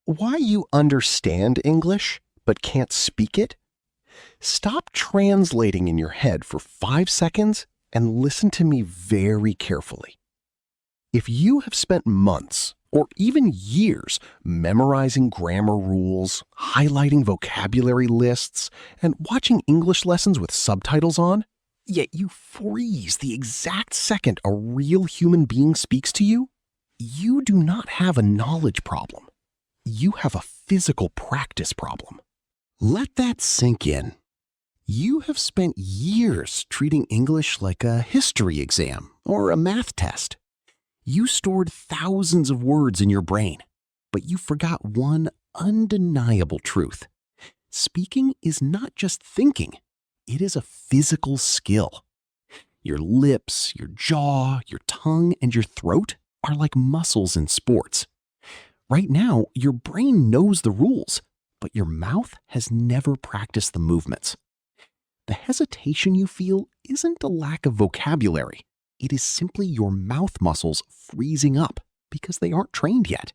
Why you understand English but can't speak it? Stop translating in your head for 5 seconds and listen to me very carefully. If you have spent months or even years memorizing grammar rules, highlighting vocabulary lists, and watching English lessons with subtitles on, yet you freeze the exact second a real human being speaks to you, you do not have a knowledge problem. You have a physical practice problem. Let that sink in. You have spent years treating English like a history exam or a math test. You stored thousands of words in your brain, but you forgot one undeniable truth. Speaking is not just thinking, it is a physical skill. Your lips, your jaw, your tongue, and your throat are like muscles in sports. Right now, your brain knows the rules, but your mouth has never practiced the movements. The hesitation you feel isn't a lack of vocabulary. It is simply your mouth muscles freezing up because they aren't trained yet.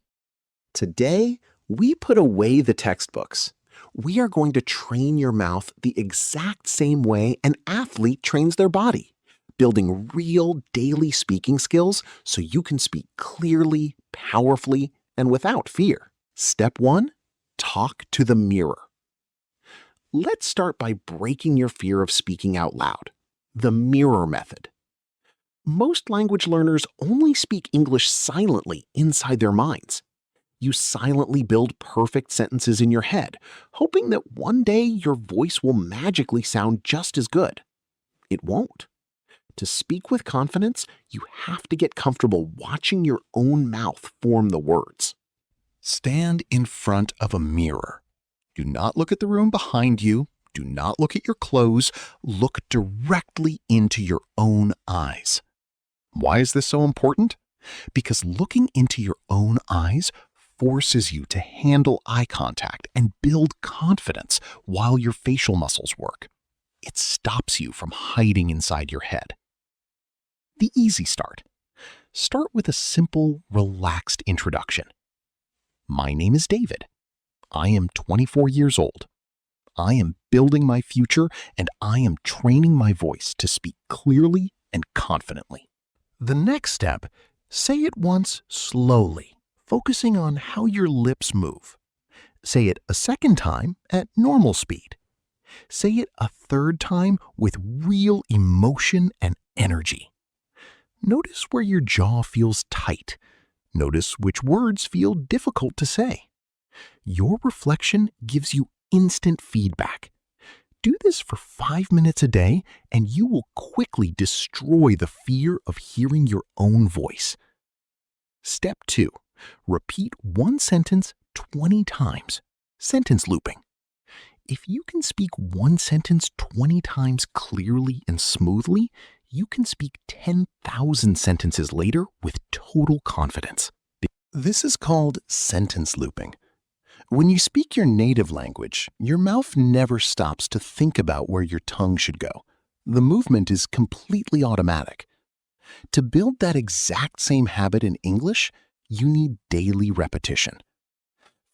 Today, we put away the textbooks. We are going to train your mouth the exact same way an athlete trains their body, building real daily speaking skills so you can speak clearly, powerfully, and without fear. Step 1, talk to the mirror. Let's start by breaking your fear of speaking out loud. The mirror method. Most language learners only speak English silently inside their minds. You silently build perfect sentences in your head, hoping that one day your voice will magically sound just as good. It won't. To speak with confidence, you have to get comfortable watching your own mouth form the words. Stand in front of a mirror. Do not look at the room behind you. Do not look at your clothes. Look directly into your own eyes. Why is this so important? Because looking into your own eyes forces you to handle eye contact and build confidence while your facial muscles work. It stops you from hiding inside your head. The easy start. Start with a simple, relaxed introduction. My name is David. I am 24 years old. I am building my future and I am training my voice to speak clearly and confidently. The next step, say it once slowly, focusing on how your lips move. Say it a second time at normal speed. Say it a third time with real emotion and energy. Notice where your jaw feels tight. Notice which words feel difficult to say. Your reflection gives you instant feedback. Do this for 5 minutes a day, and you will quickly destroy the fear of hearing your own voice. Step 2. Repeat one sentence 20 times. Sentence looping. If you can speak one sentence 20 times clearly and smoothly, you can speak 10,000 sentences later with total confidence. This is called sentence looping. When you speak your native language, your mouth never stops to think about where your tongue should go. The movement is completely automatic. To build that exact same habit in English, you need daily repetition.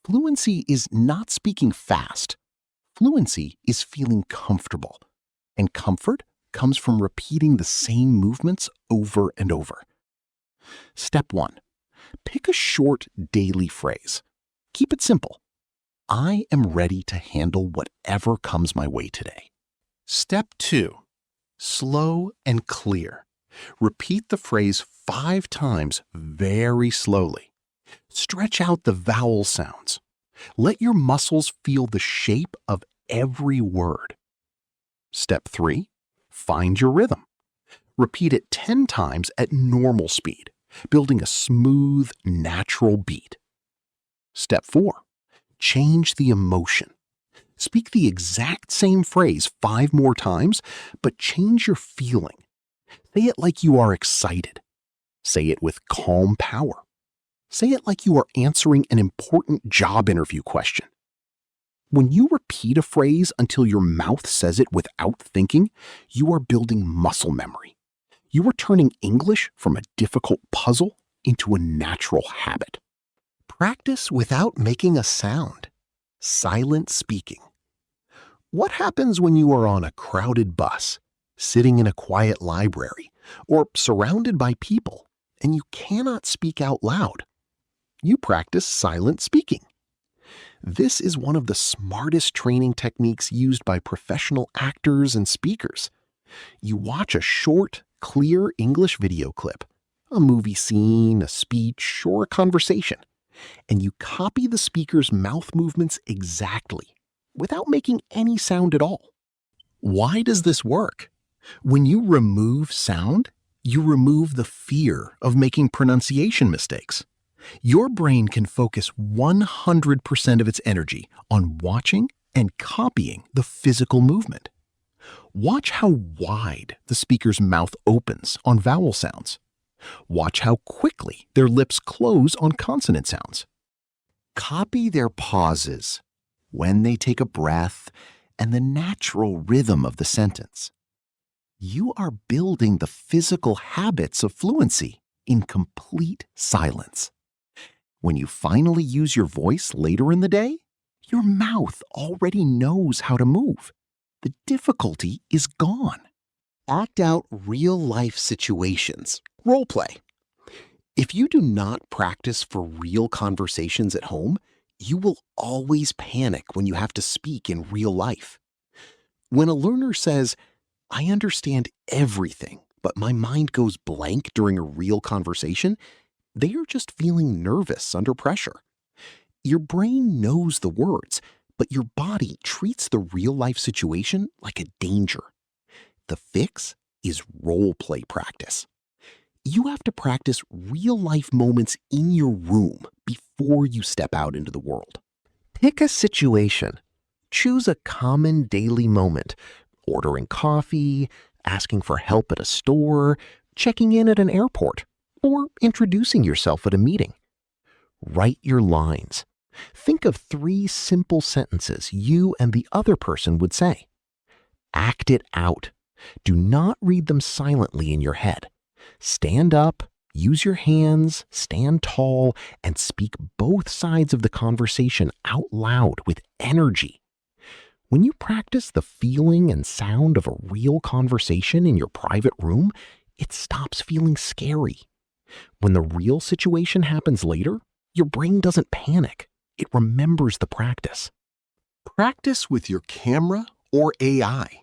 Fluency is not speaking fast. Fluency is feeling comfortable. And comfort comes from repeating the same movements over and over. Step 1. Pick a short daily phrase. Keep it simple. I am ready to handle whatever comes my way today. Step 2. Slow and clear. Repeat the phrase 5 times very slowly. Stretch out the vowel sounds. Let your muscles feel the shape of every word. Step 3. Find your rhythm. Repeat it 10 times at normal speed, building a smooth, natural beat. Step 4. Change the emotion. Speak the exact same phrase 5 more times, but change your feeling. Say it like you are excited. Say it with calm power. Say it like you are answering an important job interview question. When you repeat a phrase until your mouth says it without thinking, you are building muscle memory. You are turning English from a difficult puzzle into a natural habit. Practice without making a sound. Silent speaking. What happens when you are on a crowded bus, sitting in a quiet library, or surrounded by people, and you cannot speak out loud? You practice silent speaking. This is one of the smartest training techniques used by professional actors and speakers. You watch a short, clear English video clip, a movie scene, a speech, or a conversation, and you copy the speaker's mouth movements exactly, without making any sound at all. Why does this work? When you remove sound, you remove the fear of making pronunciation mistakes. Your brain can focus 100% of its energy on watching and copying the physical movement. Watch how wide the speaker's mouth opens on vowel sounds. Watch how quickly their lips close on consonant sounds. Copy their pauses, when they take a breath, and the natural rhythm of the sentence. You are building the physical habits of fluency in complete silence. When you finally use your voice later in the day, your mouth already knows how to move. The difficulty is gone. Act out real-life situations. Role play. If you do not practice for real conversations at home, you will always panic when you have to speak in real life. When a learner says, "I understand everything, but my mind goes blank during a real conversation," they are just feeling nervous under pressure. Your brain knows the words, but your body treats the real-life situation like a danger. The fix is role play practice. You have to practice real-life moments in your room before you step out into the world. Pick a situation. Choose a common daily moment: ordering coffee, asking for help at a store, checking in at an airport, or introducing yourself at a meeting. Write your lines. Think of 3 simple sentences you and the other person would say. Act it out. Do not read them silently in your head. Stand up, use your hands, stand tall, and speak both sides of the conversation out loud with energy. When you practice the feeling and sound of a real conversation in your private room, it stops feeling scary. When the real situation happens later, your brain doesn't panic. It remembers the practice. Practice with your camera or AI.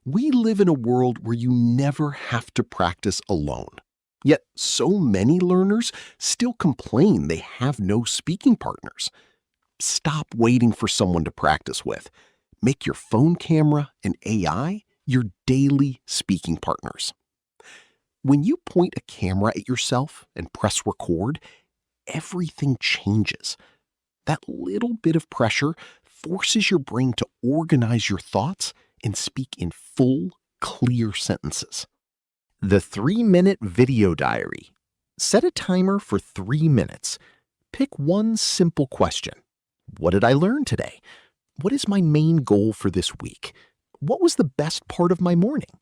We live in a world where you never have to practice alone. Yet so many learners still complain they have no speaking partners. Stop waiting for someone to practice with. Make your phone camera and AI your daily speaking partners. When you point a camera at yourself and press record, everything changes. That little bit of pressure forces your brain to organize your thoughts and speak in full, clear sentences. The 3-minute video diary. Set a timer for 3 minutes. Pick one simple question. What did I learn today? What is my main goal for this week? What was the best part of my morning?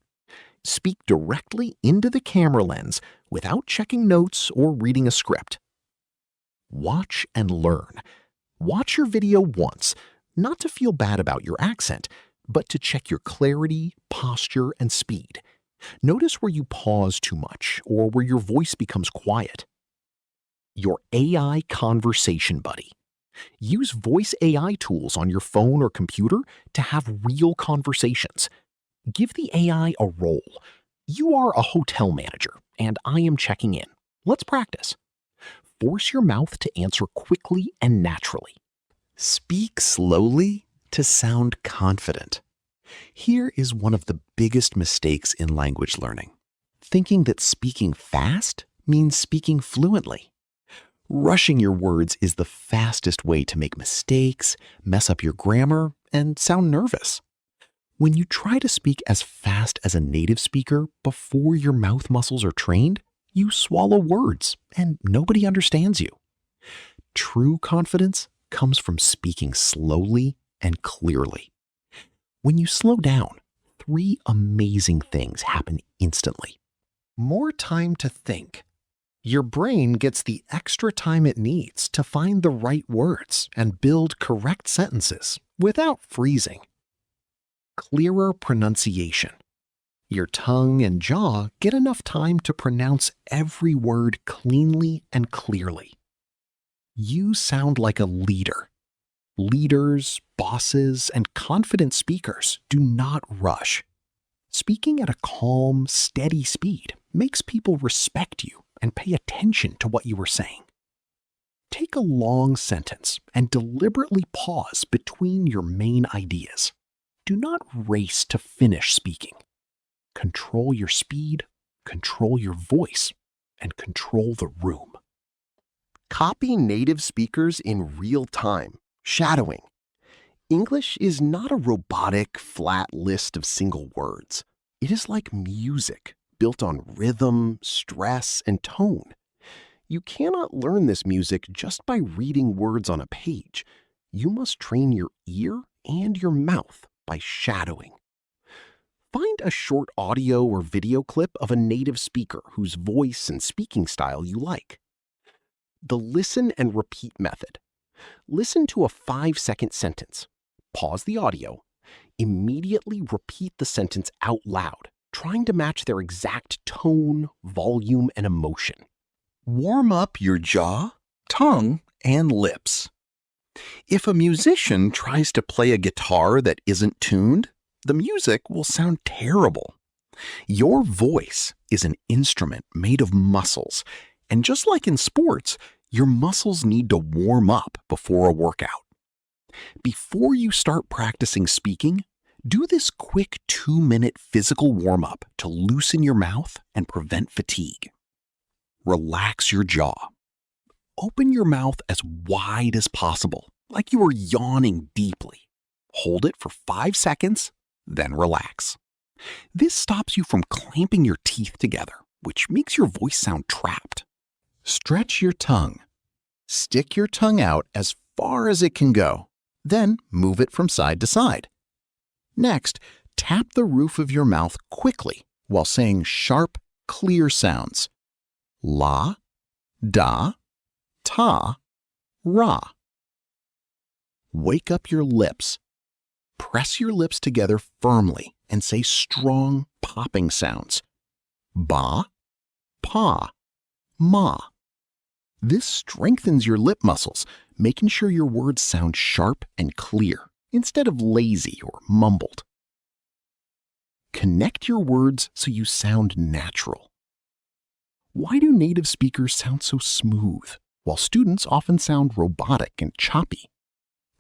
Speak directly into the camera lens without checking notes or reading a script. Watch and learn. Watch your video once, not to feel bad about your accent, but to check your clarity, posture, and speed. Notice where you pause too much or where your voice becomes quiet. Your AI conversation buddy. Use voice AI tools on your phone or computer to have real conversations. Give the AI a role. You are a hotel manager, and I am checking in. Let's practice. Force your mouth to answer quickly and naturally. Speak slowly to sound confident. Here is one of the biggest mistakes in language learning: thinking that speaking fast means speaking fluently. Rushing your words is the fastest way to make mistakes, mess up your grammar, and sound nervous. When you try to speak as fast as a native speaker before your mouth muscles are trained, you swallow words and nobody understands you. True confidence comes from speaking slowly and clearly. When you slow down, 3 amazing things happen instantly. More time to think. Your brain gets the extra time it needs to find the right words and build correct sentences without freezing. Clearer pronunciation. Your tongue and jaw get enough time to pronounce every word cleanly and clearly. You sound like a leader. Leaders, bosses, and confident speakers do not rush. Speaking at a calm, steady speed makes people respect you and pay attention to what you are saying. Take a long sentence and deliberately pause between your main ideas. Do not race to finish speaking. Control your speed, control your voice, and control the room. Copy native speakers in real time, shadowing. English is not a robotic, flat list of single words. It is like music, built on rhythm, stress, and tone. You cannot learn this music just by reading words on a page. You must train your ear and your mouth by shadowing. Find a short audio or video clip of a native speaker whose voice and speaking style you like. The listen and repeat method. Listen to a 5-second sentence. Pause the audio. Immediately repeat the sentence out loud, trying to match their exact tone, volume, and emotion. Warm up your jaw, tongue, and lips. If a musician tries to play a guitar that isn't tuned, the music will sound terrible. Your voice is an instrument made of muscles, and just like in sports, your muscles need to warm up before a workout. Before you start practicing speaking, do this quick 2-minute physical warm-up to loosen your mouth and prevent fatigue. Relax your jaw. Open your mouth as wide as possible, like you are yawning deeply. Hold it for 5 seconds, then relax. This stops you from clamping your teeth together, which makes your voice sound trapped. Stretch your tongue. Stick your tongue out as far as it can go, then move it from side to side. Next, tap the roof of your mouth quickly while saying sharp, clear sounds. La, da, ta, ra. Wake up your lips. Press your lips together firmly and say strong, popping sounds. Ba, pa, ma. This strengthens your lip muscles, making sure your words sound sharp and clear instead of lazy or mumbled. Connect your words so you sound natural. Why do native speakers sound so smooth, while students often sound robotic and choppy?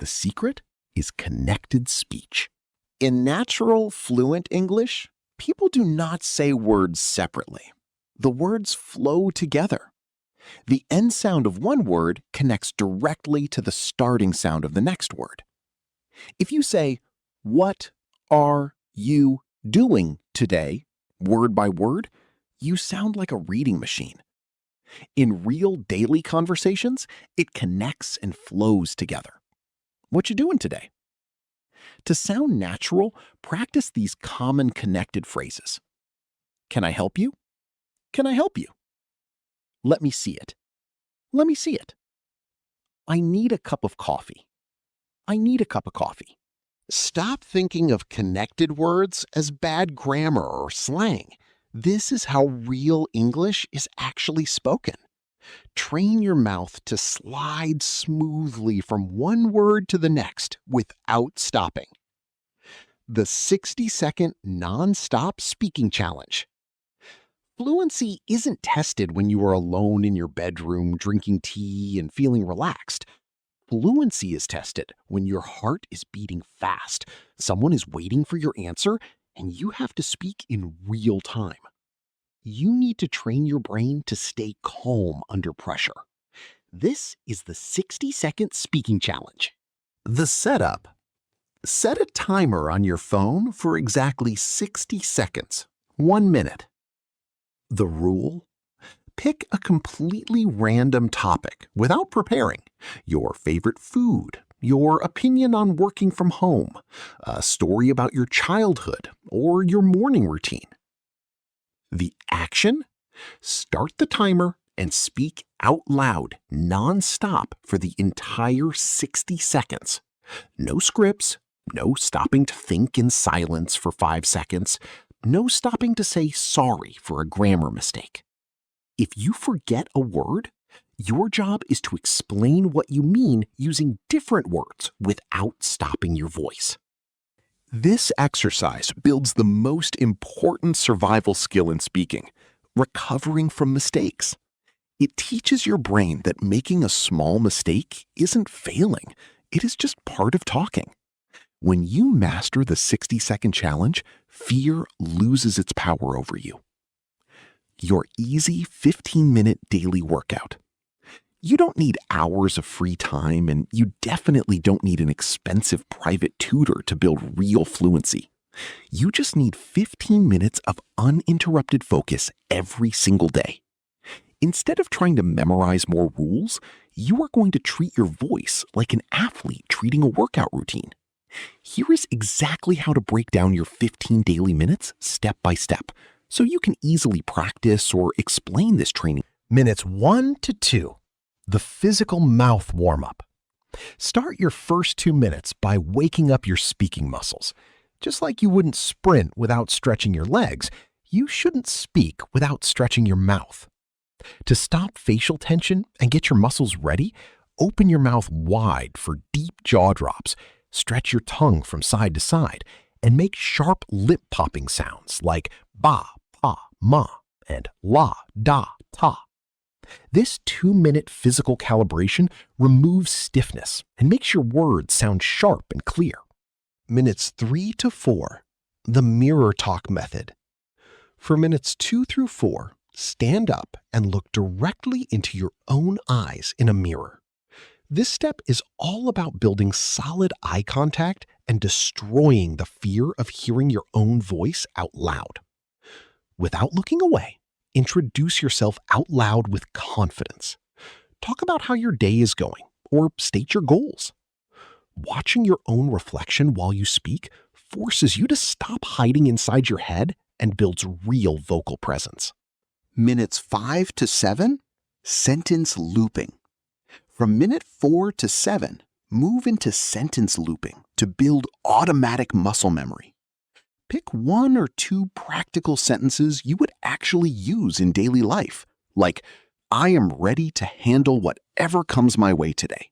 The secret is connected speech. In natural, fluent English, people do not say words separately. The words flow together. The end sound of one word connects directly to the starting sound of the next word. If you say, "What are you doing today?" word by word, you sound like a reading machine. In real daily conversations, it connects and flows together. What you doing today? To sound natural, practice these common connected phrases. Can I help you? Can I help you? Let me see it. Let me see it. I need a cup of coffee. I need a cup of coffee. Stop thinking of connected words as bad grammar or slang. This is how real English is actually spoken. Train your mouth to slide smoothly from one word to the next without stopping. The 60-second non-stop speaking challenge. Fluency isn't tested when you are alone in your bedroom drinking tea and feeling relaxed. Fluency is tested when your heart is beating fast, someone is waiting for your answer, and you have to speak in real time. You need to train your brain to stay calm under pressure. This is the 60-second speaking challenge. The setup. Set a timer on your phone for exactly 60 seconds, 1 minute. The rule? Pick a completely random topic without preparing. Your favorite food, your opinion on working from home, a story about your childhood, or your morning routine. The action? Start the timer and speak out loud non-stop for the entire 60 seconds. No scripts, no stopping to think in silence for 5 seconds, no stopping to say sorry for a grammar mistake. If you forget a word, your job is to explain what you mean using different words without stopping your voice. This exercise builds the most important survival skill in speaking, recovering from mistakes. It teaches your brain that making a small mistake isn't failing, it is just part of talking. When you master the 60-second challenge, fear loses its power over you. Your easy 15-minute daily workout. You don't need hours of free time, and you definitely don't need an expensive private tutor to build real fluency. You just need 15 minutes of uninterrupted focus every single day. Instead of trying to memorize more rules, you are going to treat your voice like an athlete treating a workout routine. Here is exactly how to break down your 15 daily minutes step by step, so you can easily practice or explain this training. Minutes 1 to 2. The physical mouth warm-up. Start your first 2 minutes by waking up your speaking muscles. Just like you wouldn't sprint without stretching your legs, you shouldn't speak without stretching your mouth. To stop facial tension and get your muscles ready, open your mouth wide for deep jaw drops, stretch your tongue from side to side, and make sharp lip-popping sounds like ba, pa, ma, and la, da, ta. This 2-minute physical calibration removes stiffness and makes your words sound sharp and clear. Minutes 3 to 4. The mirror talk method. For minutes 2 through 4, stand up and look directly into your own eyes in a mirror. This step is all about building solid eye contact and destroying the fear of hearing your own voice out loud. Without looking away, introduce yourself out loud with confidence. Talk about how your day is going, or state your goals. Watching your own reflection while you speak forces you to stop hiding inside your head and builds real vocal presence. Minutes 5 to 7, sentence looping. From minute 4 to 7, move into sentence looping to build automatic muscle memory. Pick 1 or 2 practical sentences you would actually use in daily life, like, I am ready to handle whatever comes my way today,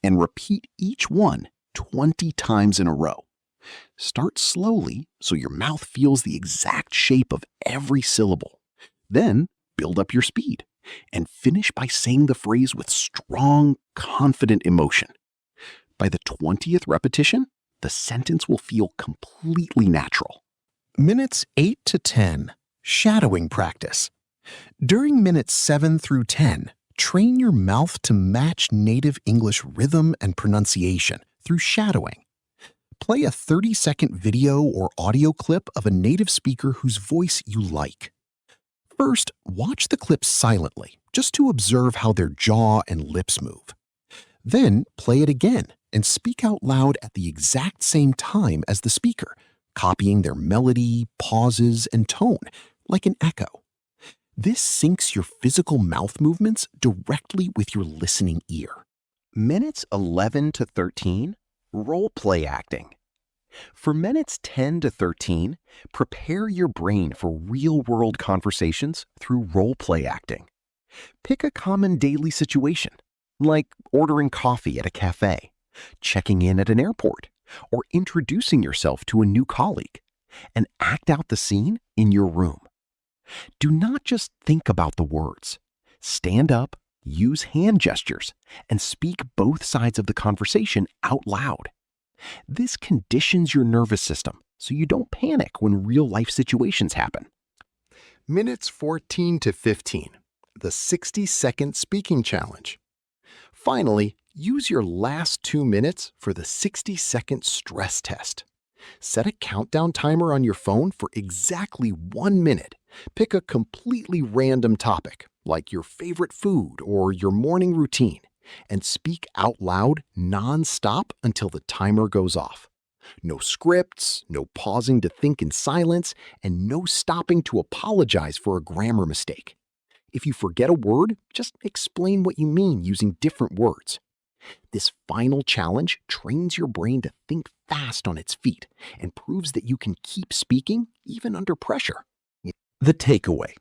and repeat each one 20 times in a row. Start slowly so your mouth feels the exact shape of every syllable. Then build up your speed and finish by saying the phrase with strong, confident emotion. By the 20th repetition, the sentence will feel completely natural. Minutes 8 to 10. Shadowing practice. During minutes 7 through 10, train your mouth to match native English rhythm and pronunciation through shadowing. Play a 30-second video or audio clip of a native speaker whose voice you like. First, watch the clip silently, just to observe how their jaw and lips move. Then, play it again and speak out loud at the exact same time as the speaker, copying their melody, pauses, and tone, like an echo. This syncs your physical mouth movements directly with your listening ear. Minutes 11 to 13, role-play acting. For minutes 10 to 13, prepare your brain for real-world conversations through role-play acting. Pick a common daily situation, like ordering coffee at a cafe, checking in at an airport, or introducing yourself to a new colleague, and act out the scene in your room. Do not just think about the words. Stand up, use hand gestures, and speak both sides of the conversation out loud. This conditions your nervous system so you don't panic when real-life situations happen. Minutes 14 to 15, the 60-second speaking challenge. Finally, use your last 2 minutes for the 60-second stress test. Set a countdown timer on your phone for exactly 1 minute. Pick a completely random topic, like your favorite food or your morning routine, and speak out loud non-stop until the timer goes off. No scripts, no pausing to think in silence, and no stopping to apologize for a grammar mistake. If you forget a word, just explain what you mean using different words. This final challenge trains your brain to think fast on its feet and proves that you can keep speaking even under pressure. The takeaway: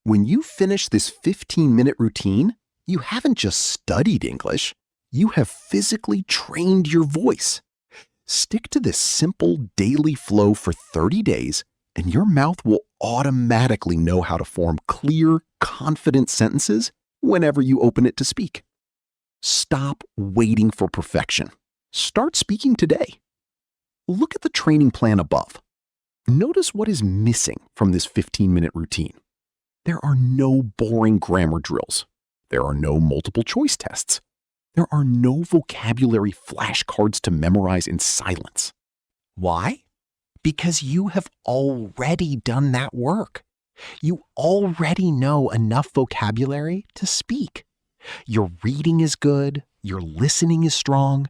when you finish this 15-minute routine, you haven't just studied English, you have physically trained your voice. Stick to this simple daily flow for 30 days, and your mouth will automatically know how to form clear, confident sentences whenever you open it to speak. Stop waiting for perfection. Start speaking today. Look at the training plan above. Notice what is missing from this 15-minute routine. There are no boring grammar drills. There are no multiple choice tests. There are no vocabulary flashcards to memorize in silence. Why? Because you have already done that work. You already know enough vocabulary to speak. Your reading is good, your listening is strong,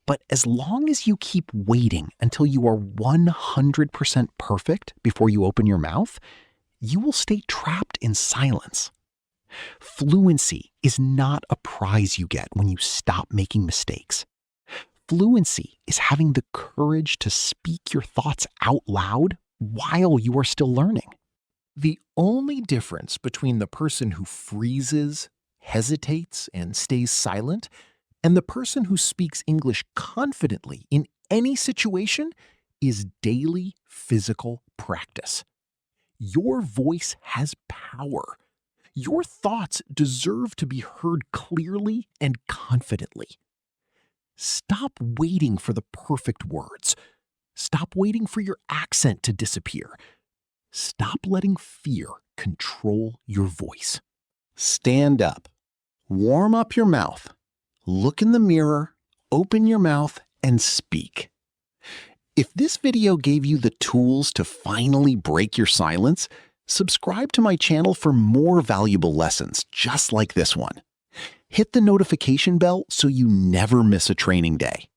but as long as you keep waiting until you are 100% perfect before you open your mouth, you will stay trapped in silence. Fluency is not a prize you get when you stop making mistakes. Fluency is having the courage to speak your thoughts out loud while you are still learning. The only difference between the person who freezes, hesitates, and stays silent and the person who speaks English confidently in any situation is daily physical practice. Your voice has power. Your thoughts deserve to be heard clearly and confidently. Stop waiting for the perfect words. Stop waiting for your accent to disappear. Stop letting fear control your voice. Stand up. Warm up your mouth. Look in the mirror, open your mouth, and speak. If this video gave you the tools to finally break your silence, subscribe to my channel for more valuable lessons just like this one. Hit the notification bell so you never miss a training day.